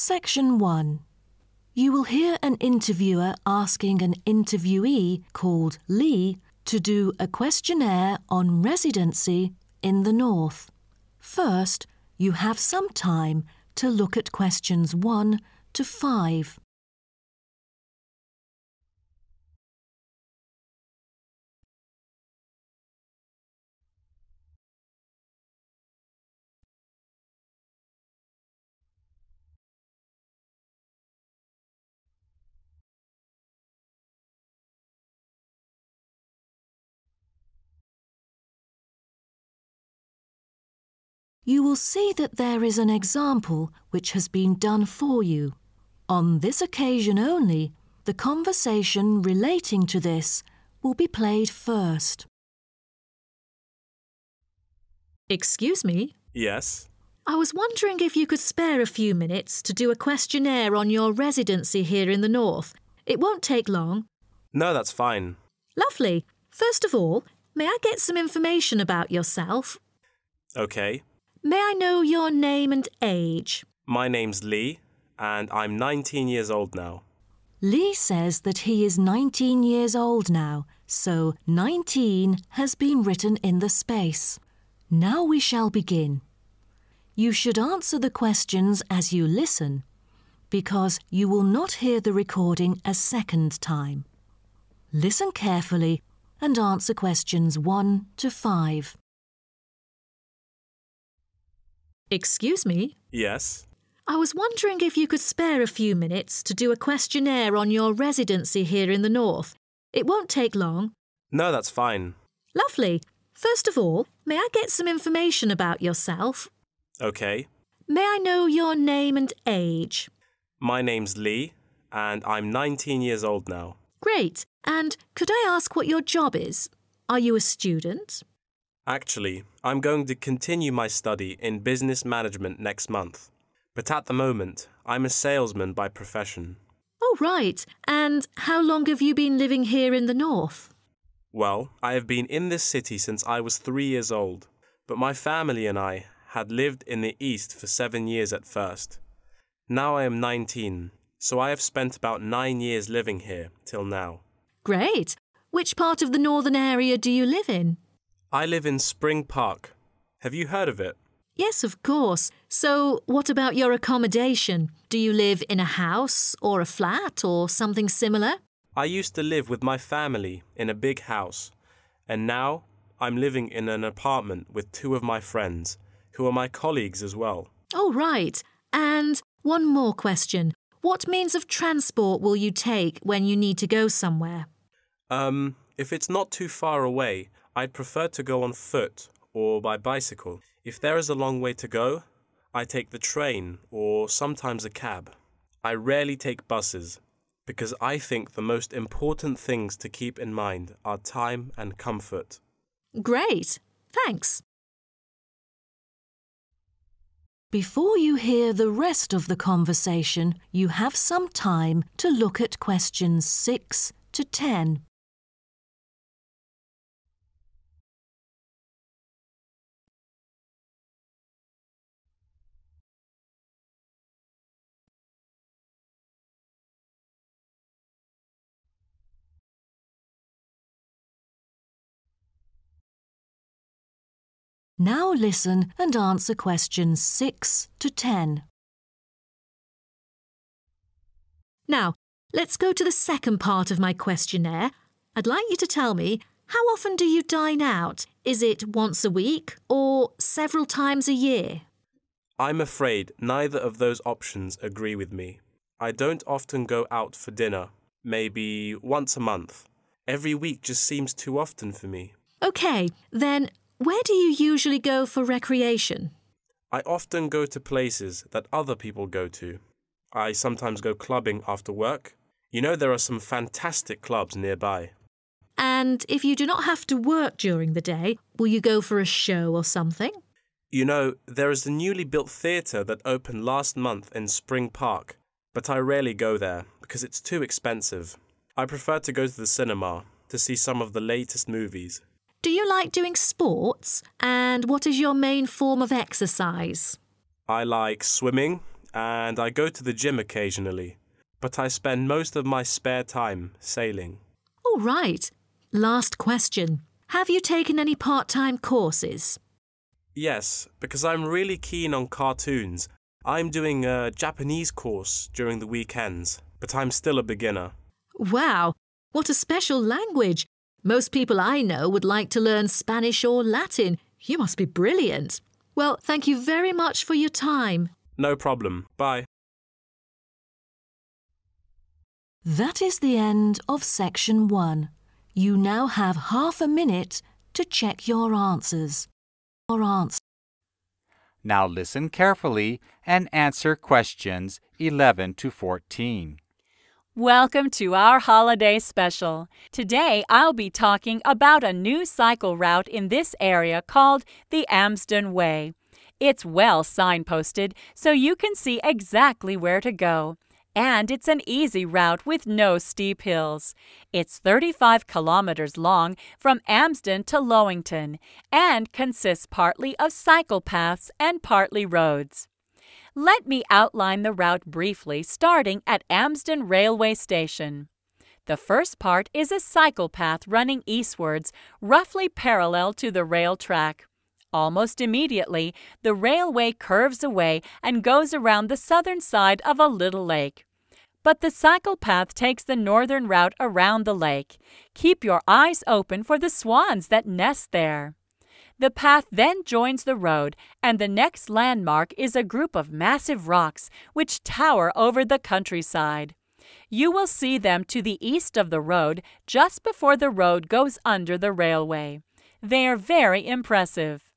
Section 1. You will hear an interviewer asking an interviewee called Lee to do a questionnaire on residency in the North. First, you have some time to look at questions 1 to 5. You will see that there is an example which has been done for you. On this occasion only, the conversation relating to this will be played first. Excuse me? Yes. I was wondering if you could spare a few minutes to do a questionnaire on your residency here in the North. It won't take long. No, that's fine. Lovely. First of all, may I get some information about yourself? Okay. May I know your name and age? My name's Lee, and I'm 19 years old now. Lee says that he is 19 years old now, so 19 has been written in the space. Now we shall begin. You should answer the questions as you listen, because you will not hear the recording a second time. Listen carefully and answer questions 1 to 5. Excuse me? Yes. I was wondering if you could spare a few minutes to do a questionnaire on your residency here in the North. It won't take long. No, that's fine. Lovely. First of all, may I get some information about yourself? Okay. May I know your name and age? My name's Lee, and I'm 19 years old now. Great. And could I ask what your job is? Are you a student? Actually, I'm going to continue my study in business management next month. But at the moment, I'm a salesman by profession. Oh, right. And how long have you been living here in the North? Well, I have been in this city since I was 3 years old, but my family and I had lived in the East for 7 years at first. Now I am 19, so I have spent about 9 years living here till now. Great. Which part of the northern area do you live in? I live in Spring Park. Have you heard of it? Yes, of course. So what about your accommodation? Do you live in a house or a flat or something similar? I used to live with my family in a big house, and now I'm living in an apartment with 2 of my friends, who are my colleagues as well. Oh, right. And one more question. What means of transport will you take when you need to go somewhere? If it's not too far away, I'd prefer to go on foot or by bicycle. If there is a long way to go, I take the train or sometimes a cab. I rarely take buses because I think the most important things to keep in mind are time and comfort. Great. Thanks. Before you hear the rest of the conversation, you have some time to look at questions 6 to 10. Now listen and answer questions 6 to 10. Now, let's go to the second part of my questionnaire. I'd like you to tell me, how often do you dine out? Is it once a week or several times a year? I'm afraid neither of those options agree with me. I don't often go out for dinner, maybe once a month. Every week just seems too often for me. OK, then where do you usually go for recreation? I often go to places that other people go to. I sometimes go clubbing after work. You know, there are some fantastic clubs nearby. And if you do not have to work during the day, will you go for a show or something? You know, there is a newly built theatre that opened last month in Spring Park, but I rarely go there because it's too expensive. I prefer to go to the cinema to see some of the latest movies. Do you like doing sports? And what is your main form of exercise? I like swimming and I go to the gym occasionally, but I spend most of my spare time sailing. All right. Last question. Have you taken any part-time courses? Yes, because I'm really keen on cartoons. I'm doing a Japanese course during the weekends, but I'm still a beginner. Wow, what a special language. Most people I know would like to learn Spanish or Latin. You must be brilliant. Well, thank you very much for your time. No problem. Bye. That is the end of section 1. You now have half a minute to check your answers. Now listen carefully and answer questions 11 to 14. Welcome to our holiday special. Today I'll be talking about a new cycle route in this area called the Amsden Way. It's well signposted, so you can see exactly where to go. And it's an easy route with no steep hills. It's 35 kilometers long from Amsden to Lowington and consists partly of cycle paths and partly roads. Let me outline the route briefly, starting at Amsden Railway Station. The first part is a cycle path running eastwards, roughly parallel to the rail track. Almost immediately, the railway curves away and goes around the southern side of a little lake. But the cycle path takes the northern route around the lake. Keep your eyes open for the swans that nest there. The path then joins the road, and the next landmark is a group of massive rocks which tower over the countryside. You will see them to the east of the road just before the road goes under the railway. They are very impressive.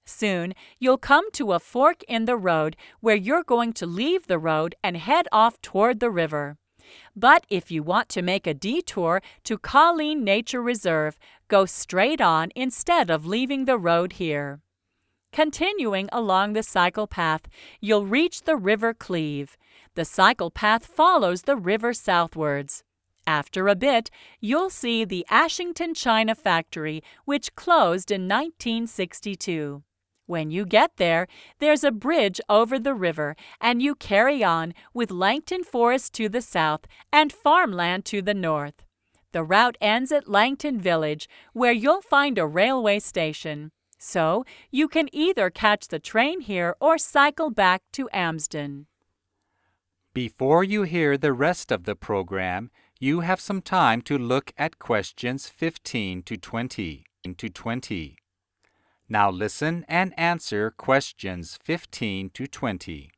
Soon, you'll come to a fork in the road where you're going to leave the road and head off toward the river. But if you want to make a detour to Colleen Nature Reserve, go straight on instead of leaving the road here. Continuing along the cycle path, you'll reach the River Cleeve. The cycle path follows the river southwards. After a bit, you'll see the Ashington China Factory, which closed in 1962. When you get there, there's a bridge over the river, and you carry on with Langton Forest to the south and farmland to the north. The route ends at Langton Village, where you'll find a railway station. So, you can either catch the train here or cycle back to Amsden. Before you hear the rest of the program, you have some time to look at questions 15 to 20. Now listen and answer questions 15 to 20.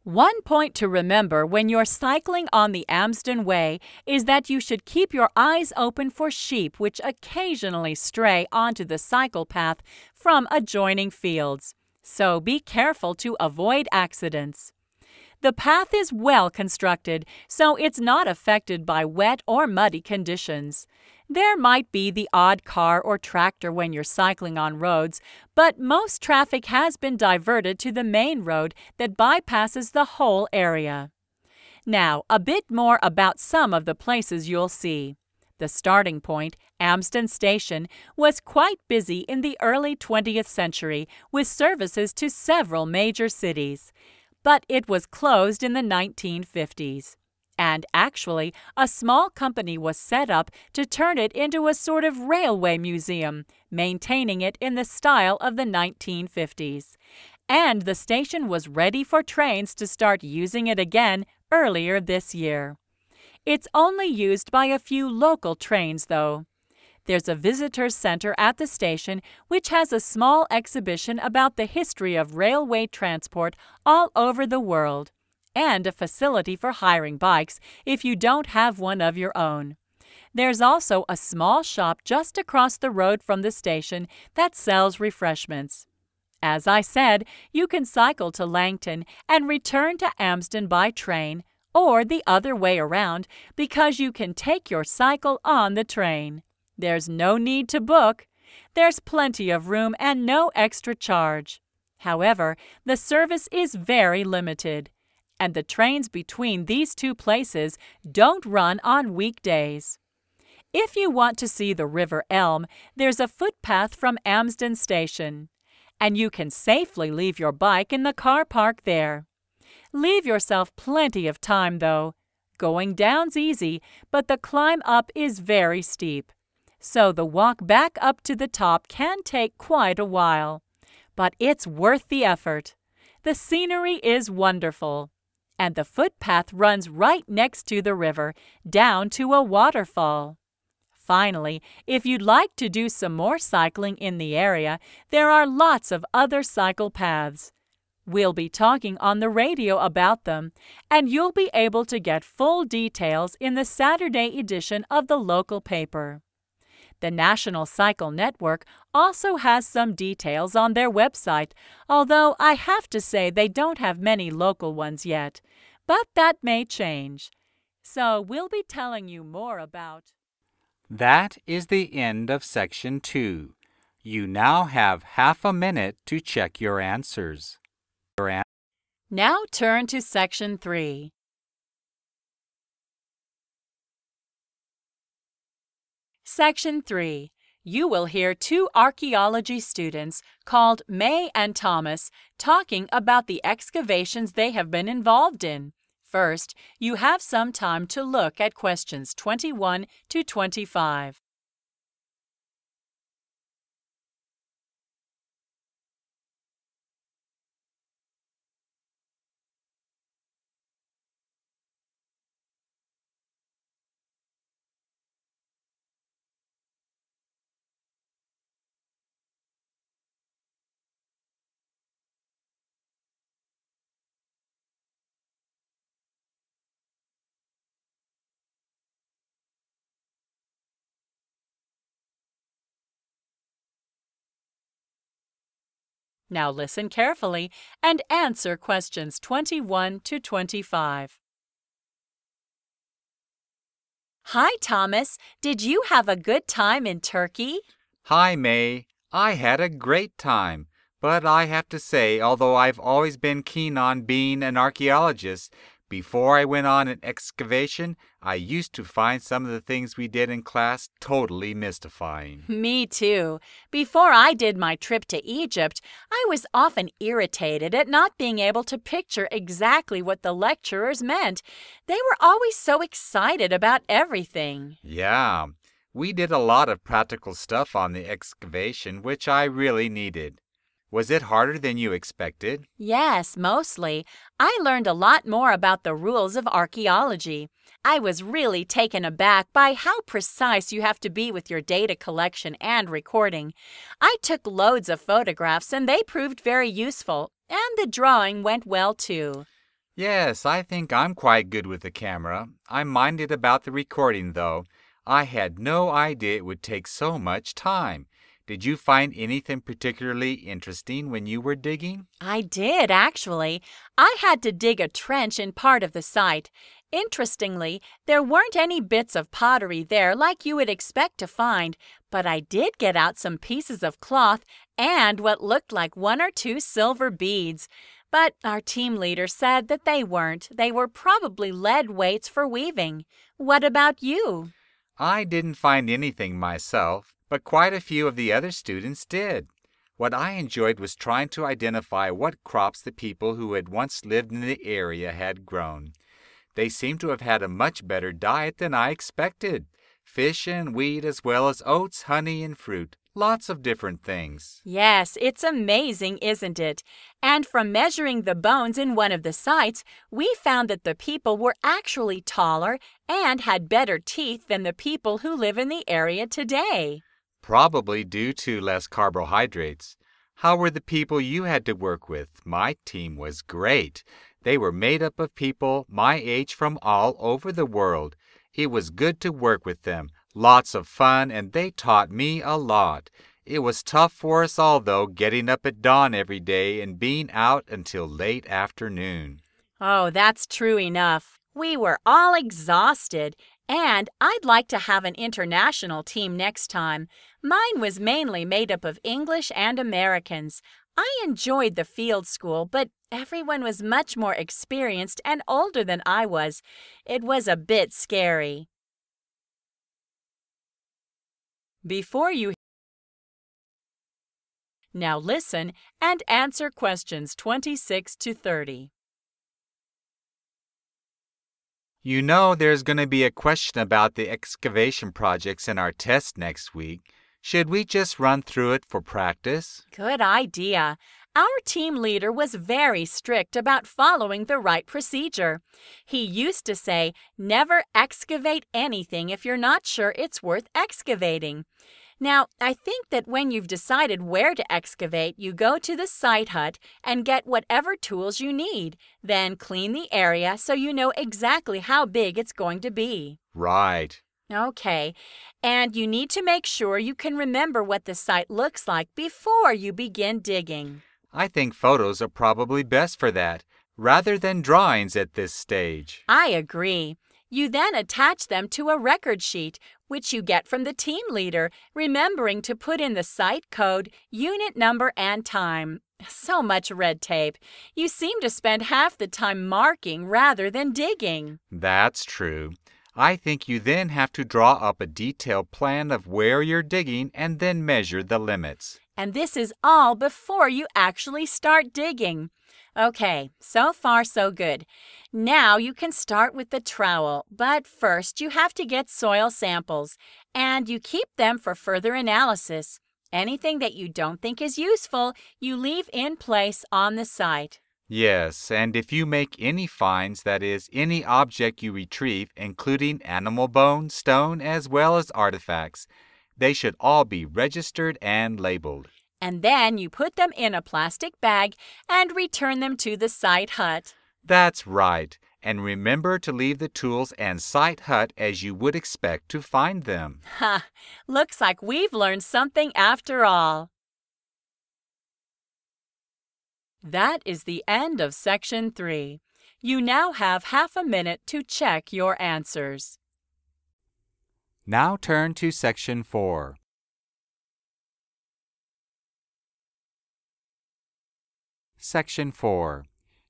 One point to remember when you're cycling on the Amsden Way is that you should keep your eyes open for sheep which occasionally stray onto the cycle path from adjoining fields. So be careful to avoid accidents. The path is well constructed, so it's not affected by wet or muddy conditions. There might be the odd car or tractor when you're cycling on roads, but most traffic has been diverted to the main road that bypasses the whole area. Now, a bit more about some of the places you'll see. The starting point, Amsden Station, was quite busy in the early 20th century with services to several major cities. But it was closed in the 1950s. And actually, a small company was set up to turn it into a sort of railway museum, maintaining it in the style of the 1950s. And the station was ready for trains to start using it again earlier this year. It's only used by a few local trains, though. There's a visitor center at the station which has a small exhibition about the history of railway transport all over the world, and a facility for hiring bikes if you don't have one of your own. There's also a small shop just across the road from the station that sells refreshments. As I said, you can cycle to Langton and return to Amsden by train, or the other way around, because you can take your cycle on the train. There's no need to book. There's plenty of room and no extra charge. However, the service is very limited, and the trains between these two places don't run on weekdays. If you want to see the River Elm, there's a footpath from Amsden Station, and you can safely leave your bike in the car park there. Leave yourself plenty of time, though. Going down's easy, but the climb up is very steep. So the walk back up to the top can take quite a while. But it's worth the effort. The scenery is wonderful. And the footpath runs right next to the river, down to a waterfall. Finally, if you'd like to do some more cycling in the area, there are lots of other cycle paths. We'll be talking on the radio about them, and you'll be able to get full details in the Saturday edition of the local paper. The National Cycle Network also has some details on their website, although I have to say they don't have many local ones yet. But that may change. So we'll be telling you more about... That is the end of Section 2. You now have half a minute to check your answers. Now turn to Section 3. Section 3. You will hear two archaeology students called May and Thomas talking about the excavations they have been involved in. First, you have some time to look at questions 21 to 25. Now listen carefully and answer questions 21 to 25. Hi, Thomas. Did you have a good time in Turkey? Hi, May. I had a great time. But I have to say, although I've always been keen on being an archaeologist, before I went on an excavation, I used to find some of the things we did in class totally mystifying. Me too. Before I did my trip to Egypt, I was often irritated at not being able to picture exactly what the lecturers meant. They were always so excited about everything. Yeah, we did a lot of practical stuff on the excavation, which I really needed. Was it harder than you expected? Yes, mostly. I learned a lot more about the rules of archaeology. I was really taken aback by how precise you have to be with your data collection and recording. I took loads of photographs and they proved very useful, and the drawing went well too. Yes, I think I'm quite good with the camera. I minded about the recording, though. I had no idea it would take so much time. Did you find anything particularly interesting when you were digging? I did, actually. I had to dig a trench in part of the site. Interestingly, there weren't any bits of pottery there like you would expect to find, but I did get out some pieces of cloth and what looked like 1 or 2 silver beads. But our team leader said that they weren't. They were probably lead weights for weaving. What about you? I didn't find anything myself, but quite a few of the other students did. What I enjoyed was trying to identify what crops the people who had once lived in the area had grown. They seemed to have had a much better diet than I expected. Fish and wheat as well as oats, honey, and fruit. Lots of different things. Yes, it's amazing, isn't it? And from measuring the bones in one of the sites, we found that the people were actually taller and had better teeth than the people who live in the area today. Probably due to less carbohydrates. How were the people you had to work with? My team was great. They were made up of people my age from all over the world. It was good to work with them. Lots of fun, and they taught me a lot. It was tough for us all, though, getting up at dawn every day and being out until late afternoon. Oh, that's true enough. We were all exhausted, and I'd like to have an international team next time. Mine was mainly made up of English and Americans. I enjoyed the field school, but everyone was much more experienced and older than I was. It was a bit scary. Now listen and answer questions 26 to 30. You know there's going to be a question about the excavation projects in our test next week. Should we just run through it for practice? Good idea. Our team leader was very strict about following the right procedure. He used to say, never excavate anything if you're not sure it's worth excavating. Now, I think that when you've decided where to excavate, you go to the site hut and get whatever tools you need. Then clean the area so you know exactly how big it's going to be. Right. Okay, and you need to make sure you can remember what the site looks like before you begin digging. I think photos are probably best for that, rather than drawings at this stage. I agree. You then attach them to a record sheet, which you get from the team leader, remembering to put in the site code, unit number, and time. So much red tape. You seem to spend half the time marking rather than digging. That's true. I think you then have to draw up a detailed plan of where you're digging and then measure the limits. And this is all before you actually start digging. Okay, so far so good. Now you can start with the trowel, but first you have to get soil samples, and you keep them for further analysis. Anything that you don't think is useful, you leave in place on the site. Yes, and if you make any finds, that is, any object you retrieve, including animal bone, stone, as well as artifacts, they should all be registered and labeled. And then you put them in a plastic bag and return them to the site hut. That's right. And remember to leave the tools and site hut as you would expect to find them. Ha! Looks like we've learned something after all. That is the end of Section 3. You now have half a minute to check your answers. Now turn to Section 4. Section 4.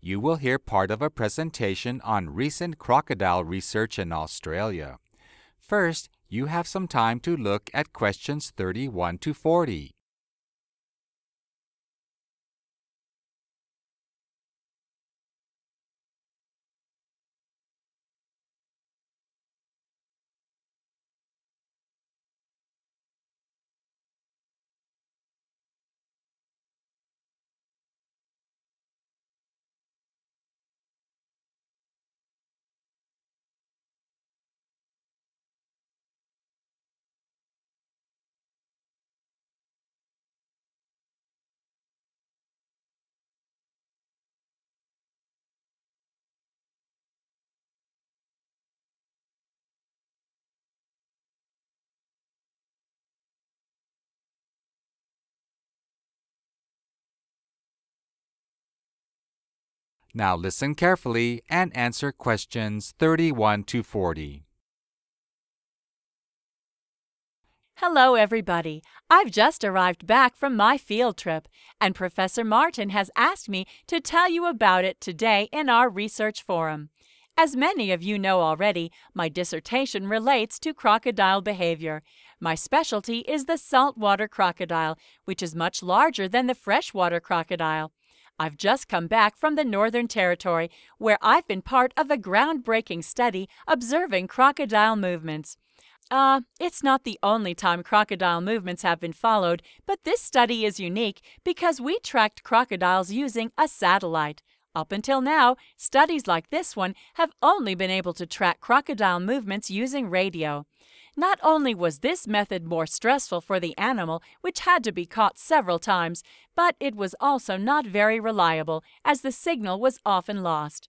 You will hear part of a presentation on recent crocodile research in Australia. First, you have some time to look at questions 31 to 40. Now listen carefully and answer questions 31 to 40. Hello, everybody. I've just arrived back from my field trip, and Professor Martin has asked me to tell you about it today in our research forum. As many of you know already, my dissertation relates to crocodile behavior. My specialty is the saltwater crocodile, which is much larger than the freshwater crocodile. I've just come back from the Northern Territory, where I've been part of a groundbreaking study observing crocodile movements. It's not the only time crocodile movements have been followed, but this study is unique because we tracked crocodiles using a satellite. Up until now, studies like this one have only been able to track crocodile movements using radio. Not only was this method more stressful for the animal, which had to be caught several times, but it was also not very reliable, as the signal was often lost.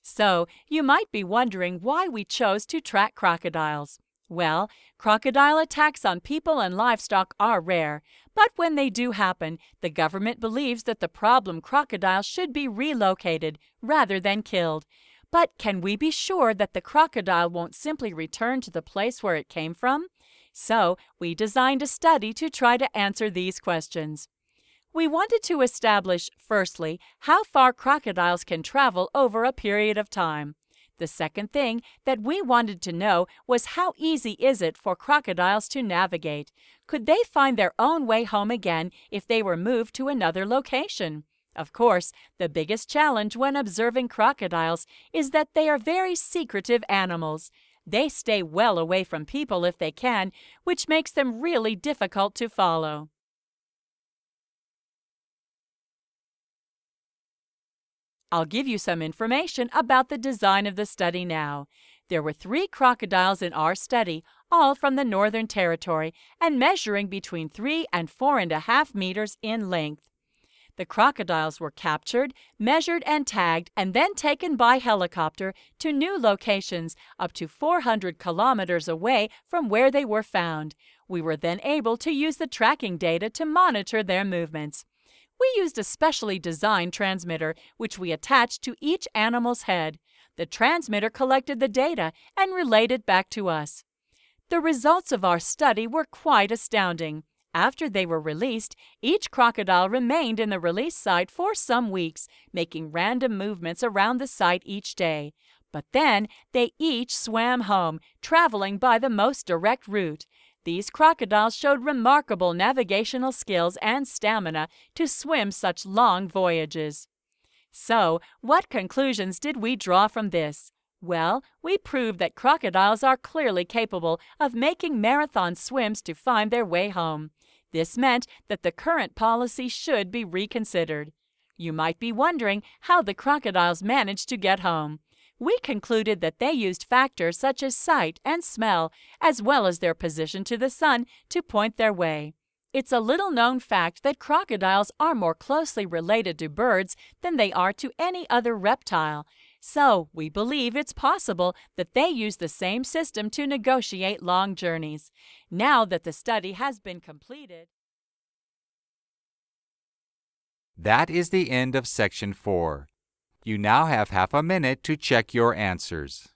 So, you might be wondering why we chose to track crocodiles. Well, crocodile attacks on people and livestock are rare, but when they do happen, the government believes that the problem crocodile should be relocated rather than killed. But can we be sure that the crocodile won't simply return to the place where it came from? So, we designed a study to try to answer these questions. We wanted to establish, firstly, how far crocodiles can travel over a period of time. The second thing that we wanted to know was how easy is it for crocodiles to navigate? Could they find their own way home again if they were moved to another location? Of course, the biggest challenge when observing crocodiles is that they are very secretive animals. They stay well away from people if they can, which makes them really difficult to follow. I'll give you some information about the design of the study now. There were 3 crocodiles in our study, all from the Northern Territory, and measuring between 3 and 4.5 meters in length. The crocodiles were captured, measured and tagged, and then taken by helicopter to new locations up to 400 kilometers away from where they were found. We were then able to use the tracking data to monitor their movements. We used a specially designed transmitter, which we attached to each animal's head. The transmitter collected the data and relayed it back to us. The results of our study were quite astounding. After they were released, each crocodile remained in the release site for some weeks, making random movements around the site each day. But then they each swam home, traveling by the most direct route. These crocodiles showed remarkable navigational skills and stamina to swim such long voyages. So, what conclusions did we draw from this? Well, we proved that crocodiles are clearly capable of making marathon swims to find their way home. This meant that the current policy should be reconsidered. You might be wondering how the crocodiles managed to get home. We concluded that they used factors such as sight and smell, as well as their position to the sun, to point their way. It's a little-known fact that crocodiles are more closely related to birds than they are to any other reptile. So, we believe it's possible that they use the same system to negotiate long journeys. Now that the study has been completed. That is the end of Section 4. You now have half a minute to check your answers.